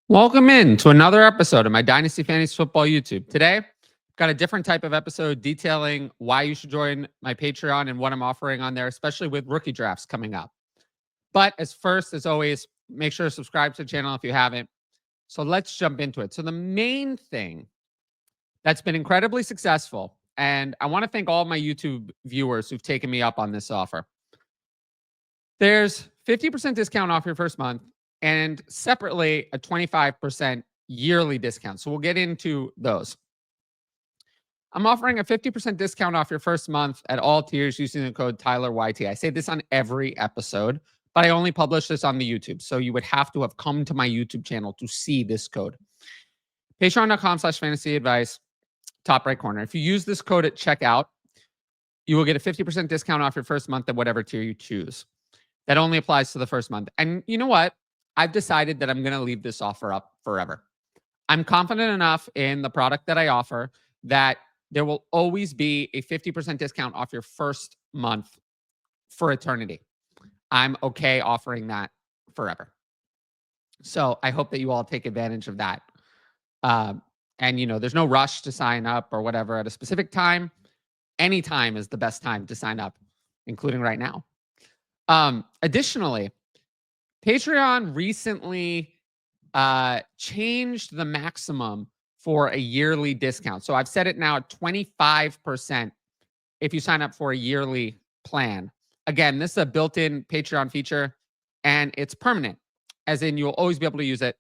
Welcome in to another episode of my Dynasty Fantasy Football YouTube. Today, I've got a different type of episode detailing why you should join my Patreon and what I'm offering on there, especially with rookie drafts coming up. But as always, make sure to subscribe to the channel if you haven't. So let's jump into it. So the main thing that's been incredibly successful, and I want to thank all my YouTube viewers who've taken me up on this offer. There's 50% discount off your first month and separately a 25% yearly discount. So we'll get into those. I'm offering a 50% discount off your first month at all tiers using the code TylerYT. I say this on every episode, but I only publish this on the YouTube. So you would have to have come to my YouTube channel to see this code. Patreon.com/fantasy advice, top right corner. If you use this code at checkout, you will get a 50% discount off your first month at whatever tier you choose. That only applies to the first month. And you know what? I've decided that I'm going to leave this offer up forever. I'm confident enough in the product that I offer that there will always be a 50% discount off your first month for eternity. I'm okay offering that forever. So I hope that you all take advantage of that. And, there's no rush to sign up or whatever at a specific time. Any time is the best time to sign up, including right now. Additionally, Patreon recently changed the maximum for a yearly discount. So I've set it now at 25% if you sign up for a yearly plan. Again, this is a built-in Patreon feature, and it's permanent, as in you'll always be able to use it.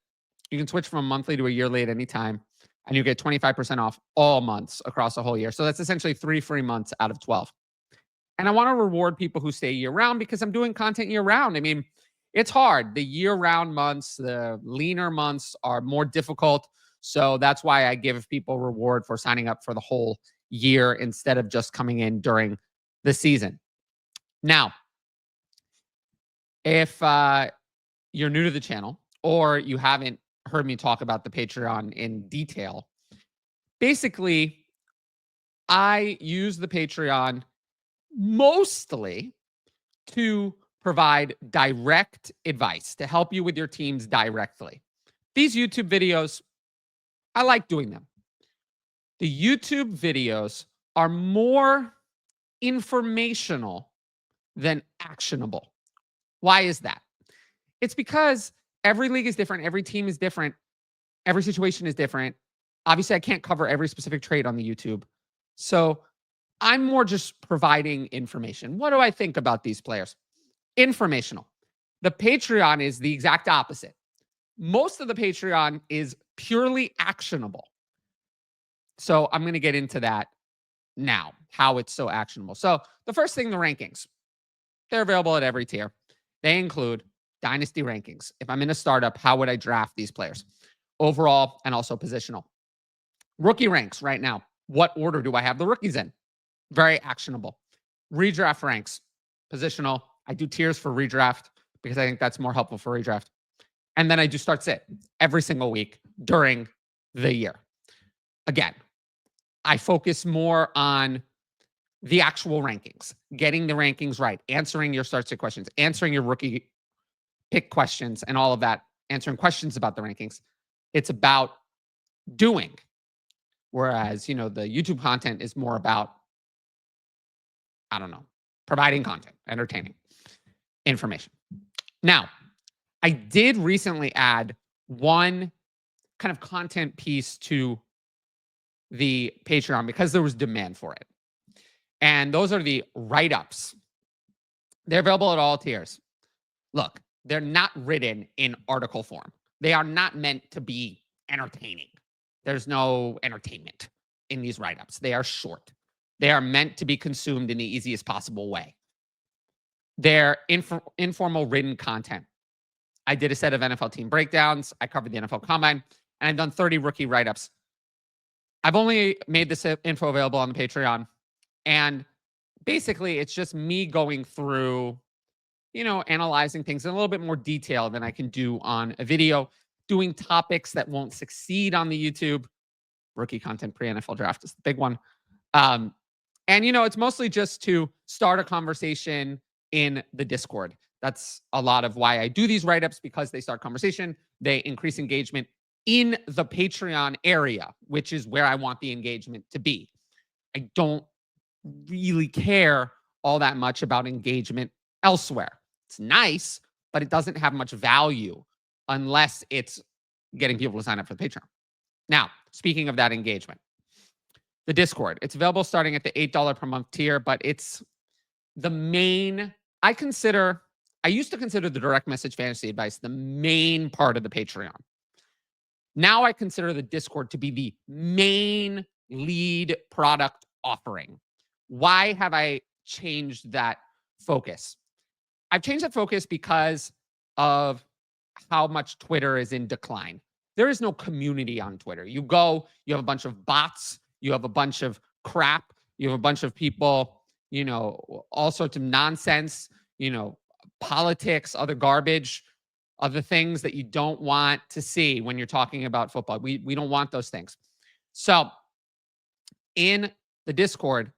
You can switch from a monthly to a yearly at any time, and you get 25% off all months across a whole year. So that's essentially 3 free months out of 12. And I want to reward people who stay year-round because I'm doing content year-round. I mean, it's hard. The year-round months, the leaner months are more difficult. So that's why I give people reward for signing up for the whole year instead of just coming in during the season. Now, if you're new to the channel or you haven't heard me talk about the Patreon in detail, basically, I use the Patreon mostly to provide direct advice to help you with your teams directly. These YouTube videos, I like doing them. The YouTube videos are more informational than actionable. Why is that? It's because every league is different. Every team is different. Every situation is different. Obviously, I can't cover every specific trade on the YouTube. So I'm more just providing information. What do I think about these players? Informational. The Patreon is the exact opposite. Most of the Patreon is purely actionable. So I'm going to get into that now, how it's so actionable. So the first thing, the rankings. They're available at every tier. They include Dynasty rankings. If I'm in a startup, how would I draft these players? Overall and also positional. Rookie ranks right now. What order do I have the rookies in? Very actionable. Redraft ranks, positional. I do tiers for redraft because I think that's more helpful for redraft. And then I do start sit every single week during the year. Again, I focus more on the actual rankings, getting the rankings right, answering your start sit questions, answering your rookie pick questions and all of that, answering questions about the rankings. It's about doing. Whereas, the YouTube content is more about, providing content, entertaining information. Now, I did recently add one kind of content piece to the Patreon because there was demand for it. And those are the write-ups. They're available at all tiers. Look, they're not written in article form. They are not meant to be entertaining. There's no entertainment in these write-ups. They are short. They are meant to be consumed in the easiest possible way. They're informal written content. I did a set of NFL team breakdowns. I covered the NFL Combine, and I've done 30 rookie write-ups. I've only made this info available on the Patreon, and basically it's just me going through, analyzing things in a little bit more detail than I can do on a video, doing topics that won't succeed on the YouTube. Rookie content pre-NFL draft is the big one. And, it's mostly just to start a conversation in the Discord. That's a lot of why I do these write-ups, because they start conversation, they increase engagement in the Patreon area, which is where I want the engagement to be. I don't really care all that much about engagement elsewhere. It's nice, but it doesn't have much value unless it's getting people to sign up for the Patreon. Now, speaking of that engagement, the Discord, it's available starting at the $8 per month tier, but it's the main, I used to consider the direct message fantasy advice the main part of the Patreon. Now I consider the Discord to be the main lead product offering. Why have I changed that focus? I've changed that focus because of how much Twitter is in decline. There is no community on Twitter. You go, you have a bunch of bots, you have a bunch of crap, you have a bunch of people, all sorts of nonsense, politics, other garbage, other things that you don't want to see when you're talking about football. We don't want those things. So in the Discord,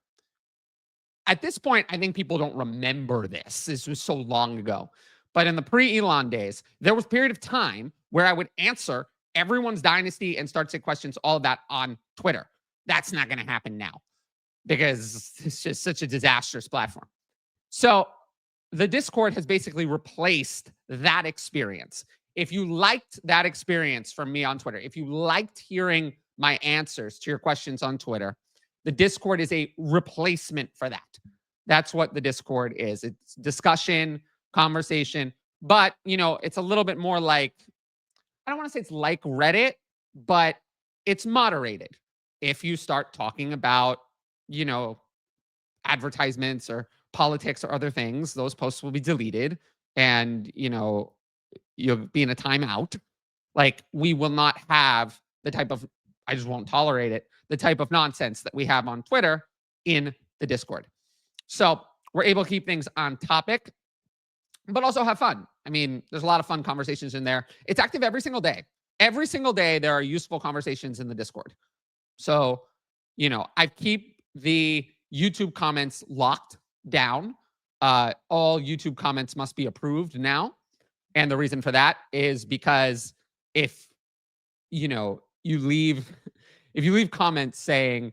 at this point, I think people don't remember this. This was so long ago. But in the pre-Elon days, there was a period of time where I would answer everyone's Dynasty and start to questions, all of that on Twitter. That's not going to happen now because it's just such a disastrous platform. So the Discord has basically replaced that experience. If you liked that experience from me on Twitter, if you liked hearing my answers to your questions on Twitter, the Discord is a replacement for that. That's what the Discord is. It's discussion, conversation, but it's a little bit more like, I don't want to say it's like Reddit, but it's moderated. If you start talking about, advertisements or politics or other things, those posts will be deleted and, you'll be in a timeout. Like, we will not have the type of, I just won't tolerate it, the type of nonsense that we have on Twitter in the Discord. So we're able to keep things on topic, but also have fun. I mean, there's a lot of fun conversations in there. It's active every single day. Every single day, there are useful conversations in the Discord. So, I keep the YouTube comments locked down. All YouTube comments must be approved now. And the reason for that is because if you leave comments saying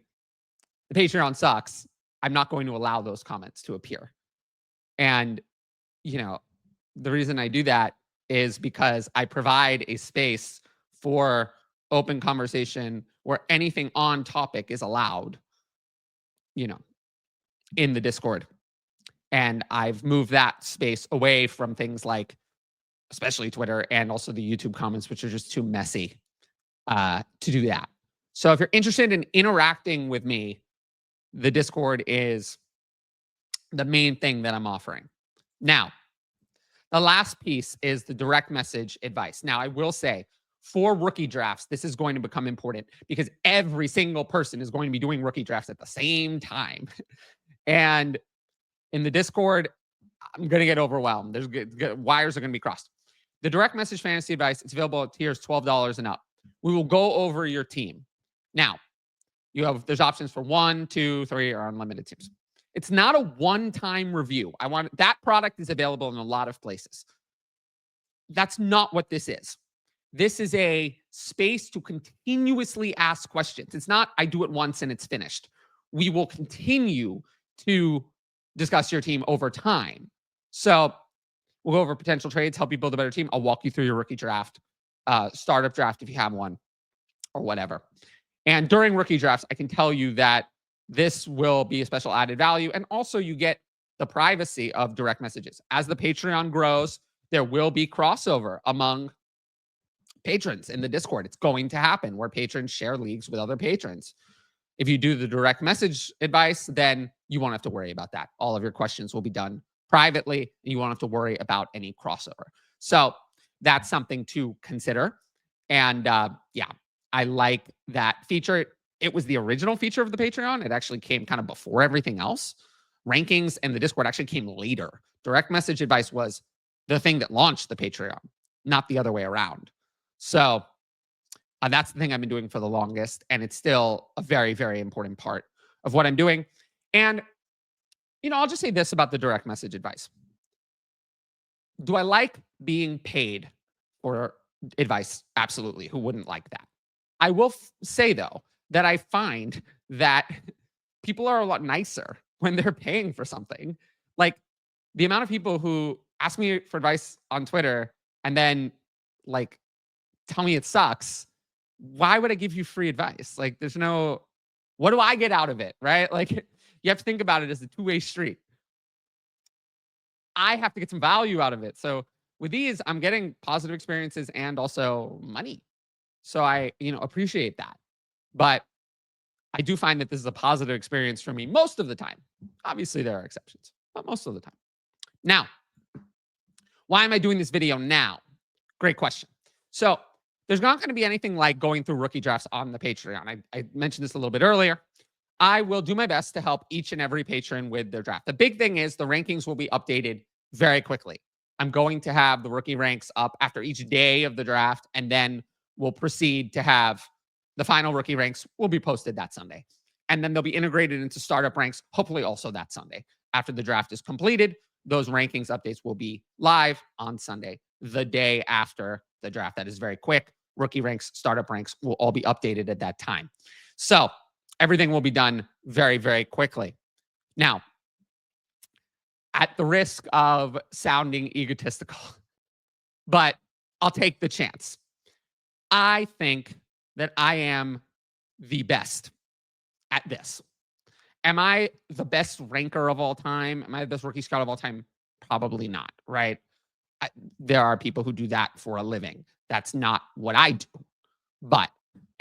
the Patreon sucks, I'm not going to allow those comments to appear. And the reason I do that is because I provide a space for open conversation where anything on topic is allowed, in the Discord. And I've moved that space away from things like, especially Twitter and also the YouTube comments, which are just too messy to do that. So if you're interested in interacting with me, the Discord is the main thing that I'm offering. Now, the last piece is the direct message advice. Now, I will say, for rookie drafts, this is going to become important because every single person is going to be doing rookie drafts at the same time. And in the Discord, I'm going to get overwhelmed. There's wires are going to be crossed. The direct message fantasy advice, it's available at tiers $12 and up. We will go over your team. Now, there's options for 1, 2, 3, or unlimited teams. It's not a one-time review. That product is available in a lot of places. That's not what this is. This is a space to continuously ask questions. It's not, I do it once and it's finished. We will continue to discuss your team over time. So we'll go over potential trades, help you build a better team. I'll walk you through your rookie draft, startup draft if you have one, or whatever. And during rookie drafts, I can tell you that this will be a special added value. And also you get the privacy of direct messages. As the Patreon grows, there will be crossover among patrons in the Discord. It's going to happen where patrons share leagues with other patrons. If you do the direct message advice, then you won't have to worry about that. All of your questions will be done privately, and you won't have to worry about any crossover. So that's something to consider. And yeah, I like that feature. It was the original feature of the Patreon. It actually came kind of before everything else. Rankings and the Discord actually came later. Direct message advice was the thing that launched the Patreon, not the other way around. So that's the thing I've been doing for the longest. And it's still a very, very important part of what I'm doing. And, I'll just say this about the direct message advice. Do I like being paid for advice? Absolutely. Who wouldn't like that? I will say, though, that I find that people are a lot nicer when they're paying for something. Like the amount of people who ask me for advice on Twitter and then like tell me it sucks. Why would I give you free advice? Like there's no, what do I get out of it? Right? Like you have to think about it as a two-way street. I have to get some value out of it. So with these, I'm getting positive experiences and also money. So I, appreciate that. But I do find that this is a positive experience for me most of the time. Obviously, there are exceptions, but most of the time. Now, why am I doing this video now? Great question. So there's not going to be anything like going through rookie drafts on the Patreon. I mentioned this a little bit earlier. I will do my best to help each and every patron with their draft. The big thing is the rankings will be updated very quickly. I'm going to have the rookie ranks up after each day of the draft, and then we'll proceed to have the final rookie ranks will be posted that Sunday. And then they'll be integrated into startup ranks, hopefully also that Sunday. After the draft is completed, those rankings updates will be live on Sunday, the day after the draft. That is very quick. Rookie ranks, startup ranks will all be updated at that time. So everything will be done very, very quickly. Now, at the risk of sounding egotistical, but I'll take the chance. I think that I am the best at this. Am I the best ranker of all time? Am I the best rookie scout of all time? Probably not, right? There are people who do that for a living. That's not what I do. But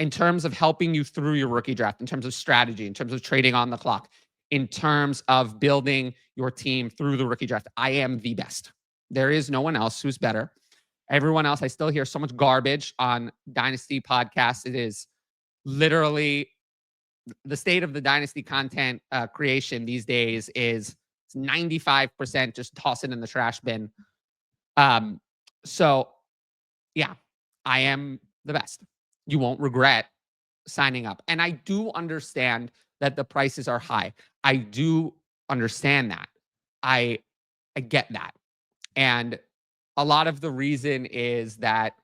in terms of helping you through your rookie draft, in terms of strategy, in terms of trading on the clock, in terms of building your team through the rookie draft, I am the best. There is no one else who's better. Everyone else, I still hear so much garbage on Dynasty podcasts. It is literally the state of the Dynasty content creation these days is 95% just toss it in the trash bin. So yeah, I am the best. You won't regret signing up. And I do understand that the prices are high. I do understand that. I get that. And a lot of the reason is that,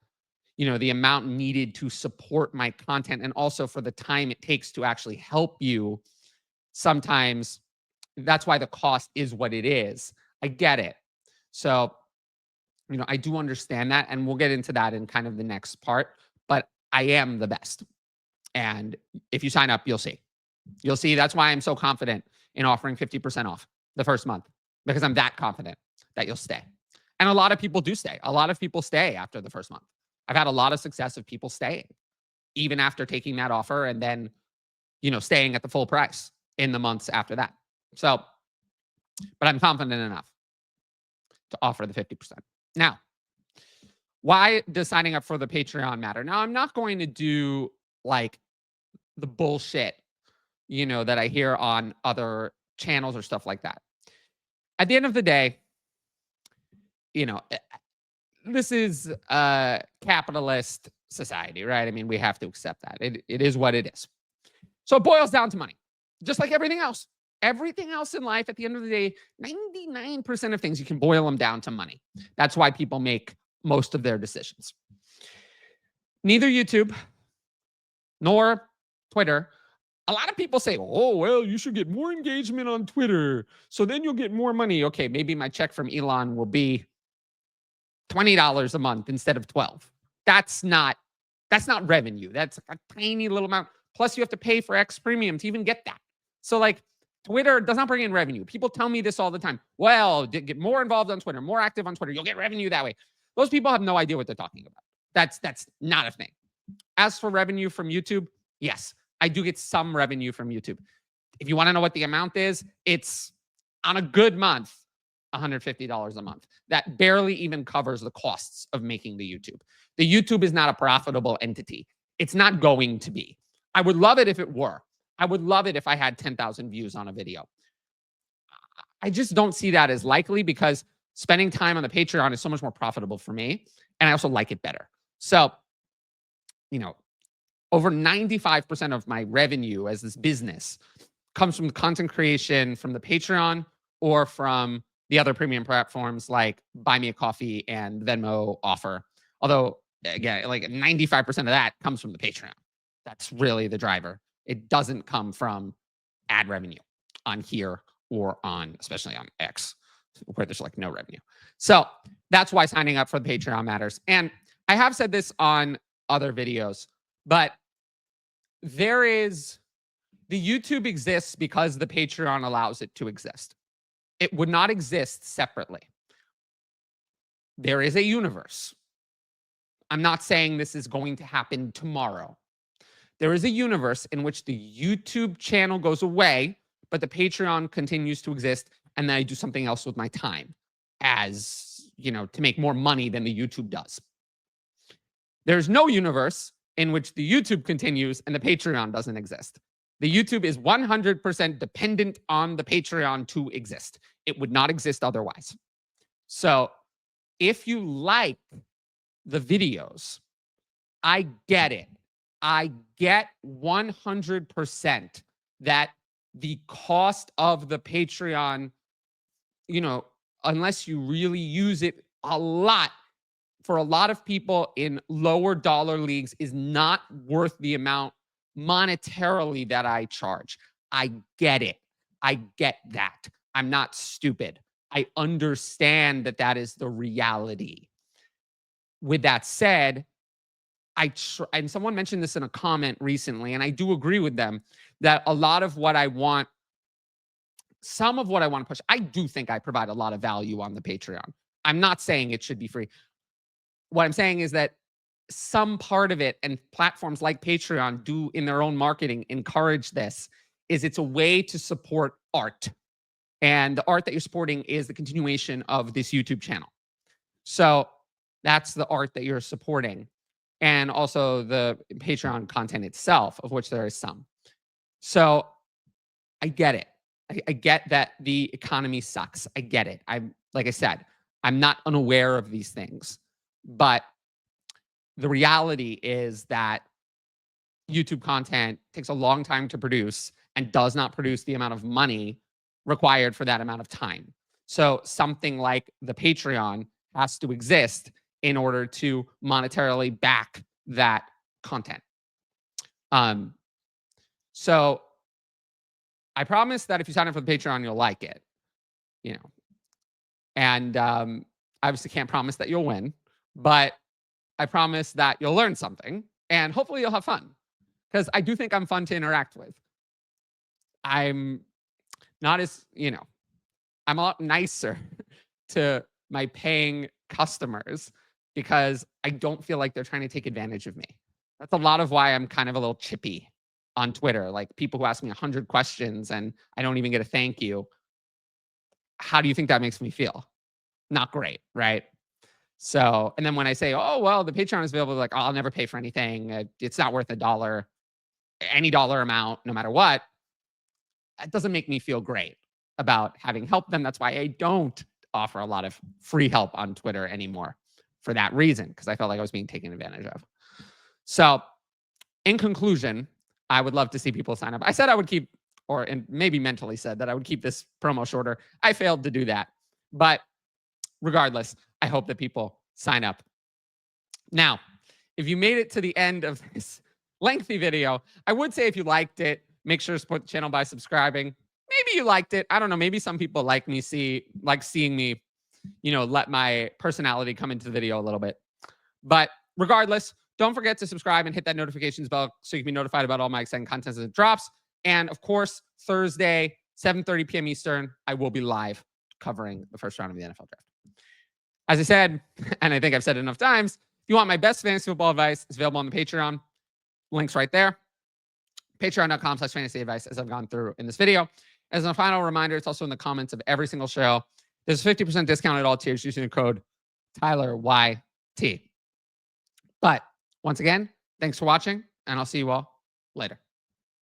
the amount needed to support my content and also for the time it takes to actually help you. Sometimes that's why the cost is what it is. I get it. So, I do understand that. And we'll get into that in kind of the next part. But I am the best. And if you sign up, you'll see. You'll see. That's why I'm so confident in offering 50% off the first month, because I'm that confident that you'll stay. And a lot of people do stay. A lot of people stay after the first month. I've had a lot of success of people staying, even after taking that offer and then, staying at the full price in the months after that. So, but I'm confident enough to offer the 50%. Now, why does signing up for the Patreon matter? Now, I'm not going to do like the bullshit, that I hear on other channels or stuff like that. At the end of the day, this is a capitalist society, right? I mean, we have to accept that. It is what it is. So it boils down to money, just like everything else. Everything else in life, at the end of the day, 99% of things, you can boil them down to money. That's why people make most of their decisions. Neither YouTube nor Twitter. A lot of people say, oh, well, you should get more engagement on Twitter, so then you'll get more money. Okay, maybe my check from Elon will be $20 a month instead of $12. That's not revenue. That's a tiny little amount. Plus, you have to pay for X premium to even get that. So, like, Twitter does not bring in revenue. People tell me this all the time. Well, get more involved on Twitter, more active on Twitter. You'll get revenue that way. Those people have no idea what they're talking about. That's not a thing. As for revenue from YouTube, yes, I do get some revenue from YouTube. If you want to know what the amount is, it's on a good month, $150 a month. That barely even covers the costs of making the YouTube. The YouTube is not a profitable entity. It's not going to be. I would love it if it were. I would love it if I had 10,000 views on a video. I just don't see that as likely because spending time on the Patreon is so much more profitable for me. And I also like it better. So, over 95% of my revenue as this business comes from content creation from the Patreon or from the other premium platforms like Buy Me a Coffee and Venmo offer. Although, again, like 95% of that comes from the Patreon. That's really the driver. It doesn't come from ad revenue on here or on, especially on X, where there's like no revenue. So that's why signing up for the Patreon matters. And I have said this on other videos, but there is the YouTube exists because the Patreon allows it to exist. It would not exist separately. There is a universe. I'm not saying this is going to happen tomorrow. There is a universe in which the YouTube channel goes away, but the Patreon continues to exist, and then I do something else with my time as, to make more money than the YouTube does. There's no universe in which the YouTube continues and the Patreon doesn't exist. The YouTube is 100% dependent on the Patreon to exist. It would not exist otherwise. So if you like the videos, I get it. I get 100% that the cost of the Patreon, unless you really use it a lot, for a lot of people in lower dollar leagues is not worth the amount monetarily that I charge. I get it. I get that. I'm not stupid. I understand that that is the reality. With that said, and someone mentioned this in a comment recently, and I do agree with them that a lot of what I want, some of what I want to push, I do think I provide a lot of value on the Patreon. I'm not saying it should be free. What I'm saying is that some part of it, and platforms like Patreon do in their own marketing encourage this, is it's a way to support art. And the art that you're supporting is the continuation of this YouTube channel. So that's the art that you're supporting. And also the Patreon content itself, of which there is some. So I get it. I get that the economy sucks. I get it. Like I said, I'm not unaware of these things. But the reality is that YouTube content takes a long time to produce and does not produce the amount of money required for that amount of time. So something like the Patreon has to exist in order to monetarily back that content. So I promise that if you sign up for the Patreon, you'll like it, and obviously can't promise that you'll win, but I promise that you'll learn something and hopefully you'll have fun, because I do think I'm fun to interact with. I'm not as, I'm a lot nicer to my paying customers because I don't feel like they're trying to take advantage of me. That's a lot of why I'm kind of a little chippy on Twitter. Like people who ask me 100 questions and I don't even get a thank you. How do you think that makes me feel? Not great, right? So, and then when I say, oh, well, the Patreon is available, like, oh, I'll never pay for anything. It's not worth $1, any dollar amount, no matter what. That doesn't make me feel great about having helped them. That's why I don't offer a lot of free help on Twitter anymore for that reason, because I felt like I was being taken advantage of. So in conclusion, I would love to see people sign up. I said I would keep, and maybe mentally said that I would keep this promo shorter. I failed to do that. But regardless, I hope that people sign up. Now, if you made it to the end of this lengthy video, I would say if you liked it, make sure to support the channel by subscribing. Maybe you liked it. I don't know. Maybe some people like seeing me, let my personality come into the video a little bit. But regardless, don't forget to subscribe and hit that notifications bell so you can be notified about all my exciting content as it drops. And of course, Thursday, 7:30 p.m. Eastern, I will be live covering the first round of the NFL draft. As I said, and I think I've said it enough times, if you want my best fantasy football advice, it's available on the Patreon. Link's right there. Patreon.com/fantasy advice, as I've gone through in this video. As a final reminder, it's also in the comments of every single show. There's a 50% discount at all tiers using the code TylerYT. But once again, thanks for watching, and I'll see you all later.